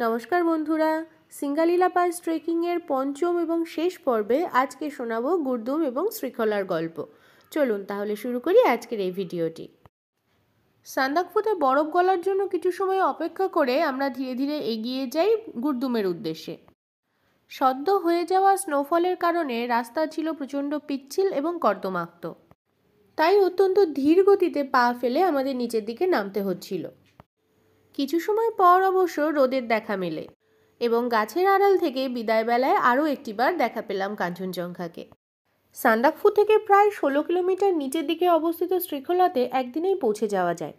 নমস্কার বন্ধুরা, সিঙ্গালীলা পাস ট্রেকিংয়ের পঞ্চম এবং শেষ পর্বে আজকে শোনাবো গুরদুম এবং শ্রীখলার গল্প। চলুন তাহলে শুরু করি আজকের এই ভিডিওটি। সান্দাকফুতে বরফ গলার জন্য কিছু সময় অপেক্ষা করে আমরা ধীরে ধীরে এগিয়ে যাই গুরদুমের উদ্দেশ্যে। সদ্য হয়ে যাওয়া স্নোফলের কারণে রাস্তা ছিল প্রচণ্ড পিচ্ছিল এবং কর্দমাক্ত, তাই অত্যন্ত ধীর গতিতে পা ফেলে আমাদের নিচের দিকে নামতে হচ্ছিল। কিছু সময় পর অবশ্য রোদের দেখা মেলে এবং গাছের আড়াল থেকে বিদায়বেলায় আরও একটিবার দেখা পেলাম কাঞ্চনজঙ্ঘাকে। সান্দাকফু থেকে প্রায় 16 কিলোমিটার নিচের দিকে অবস্থিত শ্রীখলাতে একদিনেই পৌঁছে যাওয়া যায়,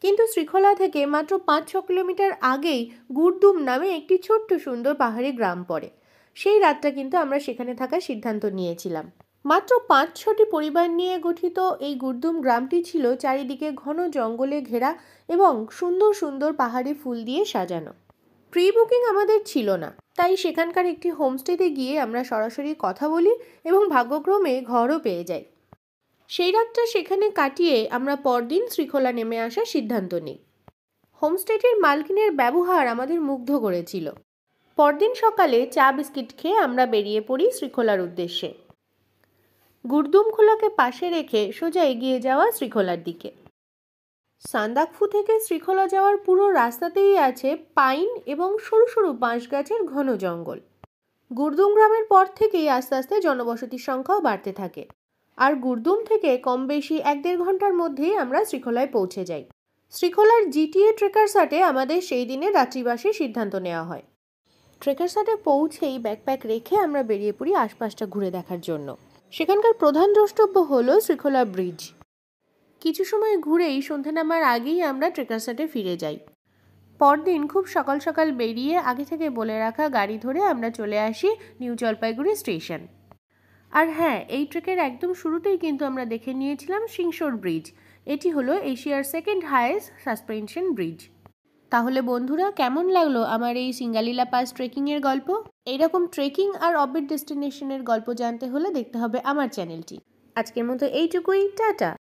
কিন্তু শ্রীখলা থেকে মাত্র 5-6 কিলোমিটার আগেই গুরদুম নামে একটি ছোট্ট সুন্দর পাহাড়ি গ্রাম পড়ে। সেই রাতটা কিন্তু আমরা সেখানে থাকার সিদ্ধান্ত নিয়েছিলাম। মাত্র 5-6টি পরিবার নিয়ে গঠিত এই গুরদুম গ্রামটি ছিল চারিদিকে ঘন জঙ্গলে ঘেরা এবং সুন্দর সুন্দর পাহাড়ি ফুল দিয়ে সাজানো। প্রি বুকিং আমাদের ছিল না, তাই সেখানকার একটি হোমস্টেতে গিয়ে আমরা সরাসরি কথা বলি এবং ভাগ্যক্রমে ঘরও পেয়ে যাই। সেই রাতটা সেখানে কাটিয়ে আমরা পরদিন শ্রীখলা নেমে আসার সিদ্ধান্ত নিই। হোমস্টেটির মালকিনের ব্যবহার আমাদের মুগ্ধ করেছিল। পরদিন সকালে চা বিস্কিট খেয়ে আমরা বেরিয়ে পড়ি শ্রীখলার উদ্দেশ্যে। গুরদুম খোলাকে পাশে রেখে সোজা এগিয়ে যাওয়া শ্রীখলার দিকে। সান্দাকফু থেকে শ্রীখলা যাওয়ার পুরো রাস্তাতেই আছে পাইন এবং সরু সরু বাঁশ গাছের ঘন জঙ্গল। গুরদুম গ্রামের পর থেকেই আস্তে আস্তে জনবসতির সংখ্যাও বাড়তে থাকে, আর গুরদুম থেকে কম বেশি 1-1.5 ঘন্টার মধ্যেই আমরা শ্রীখলায় পৌঁছে যাই। শ্রীখলার জিটিএ ট্রেকার্স হাটে আমাদের সেই দিনে রাত্রিবাসের সিদ্ধান্ত নেওয়া হয়। ট্রেকার্স হাটে পৌঁছেই ব্যাকপ্যাক রেখে আমরা বেরিয়ে পড়ি আশপাশটা ঘুরে দেখার জন্য। সেখানকার প্রধান দ্রষ্টব্য হলো শ্রীখলা ব্রিজ। কিছু সময় ঘুরেই সন্ধ্যে নামার আগেই আমরা ট্রেকার্স হাটে ফিরে যাই। পরদিন খুব সকাল সকাল বেরিয়ে আগে থেকে বলে রাখা গাড়ি ধরে আমরা চলে আসি নিউ জলপাইগুড়ি স্টেশন। আর হ্যাঁ, এই ট্রেকের একদম শুরুতেই কিন্তু আমরা দেখে নিয়েছিলাম সিংসোর ব্রিজ। এটি হলো এশিয়ার সেকেন্ড হাইয়েস্ট সাসপেনশন ব্রিজ। তাহলে বন্ধুরা, কেমন লাগলো আমার এই সিঙ্গালীলা পাস ট্রেকিংয়ের গল্প? এইরকম ট্রেকিং আর অফবিট ডেস্টিনেশনের গল্প জানতে হলে দেখতে হবে আমার চ্যানেলটি। আজকের মতো এইটুকুই, টাটা।